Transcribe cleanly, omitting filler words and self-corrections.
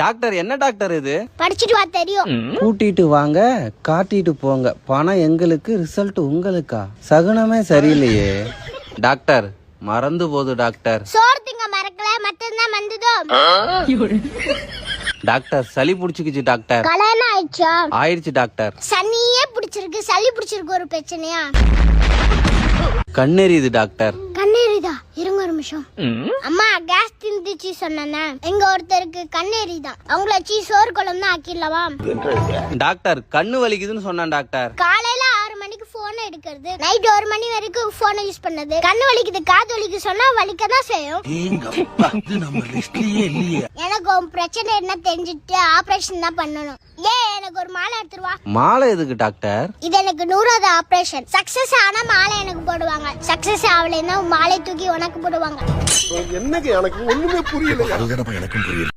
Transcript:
Doctor என்ன doctor இது? படிச்சிட்டு வா தெரியும். கூட்டிட்டு வாங்க காட்டிட்டு போங்க, பணம் எங்களுக்கு ரிசல்ட் உங்களுக்கா? சகுனமே சரியில்லையே. டாக்டர் மறந்து போகுது டாக்டர். சோறு திங்க மறக்கல மத்ததான் வந்ததோ. டாக்டர் சளி புடிச்சுக்கிச்சு டாக்டர். கல்யாணம் ஆயிடுச்சா? ஆயிடுச்சு டாக்டர். சனியே பிடிச்சிருக்கு, சளி பிடிச்சிருக்கு, ஒரு பிரச்சனையா? கண்ணெரியுது டாக்டர். கண்ணேறிதா? இருங்க ஒரு நிமிஷம். அம்மா கேஸ் திந்துச்சு சொன்னேன். எங்க ஒருத்தருக்கு கண்ணேறிதான். அவங்கள சோறு குழம்பு ஆக்கிடலவா? டாக்டர் கண்ணு வலிக்குதுன்னு சொன்னான் டாக்டர். காலையில 6 மணிக்கு போன் எடுக்கிறது, நைட் 1 மணி வரைக்கும் போனை யூஸ் பண்ணது. கண்ணு வலிக்குது காது வலிக்கு சொன்னா வலிக்கதான் செய்யும். எனக்கு உன் பிரச்சனை என்ன தெரிஞ்சுட்டு ஆபரேஷன் தான் பண்ணணும். எனக்கு ஒரு மாலை எடுத்துருவா. மாலை எதுக்கு டாக்டர்? இது எனக்கு 100வது ஆபரேஷன். சக்சஸ் ஆனா மாலை எனக்கு போடுவாங்க, சக்சஸ் ஆகலைன்னா மாலை தூக்கி உனக்கு போடுவாங்க. என்னங்க எனக்கு ஒண்ணுமே புரியல. எனக்கும் புரியல.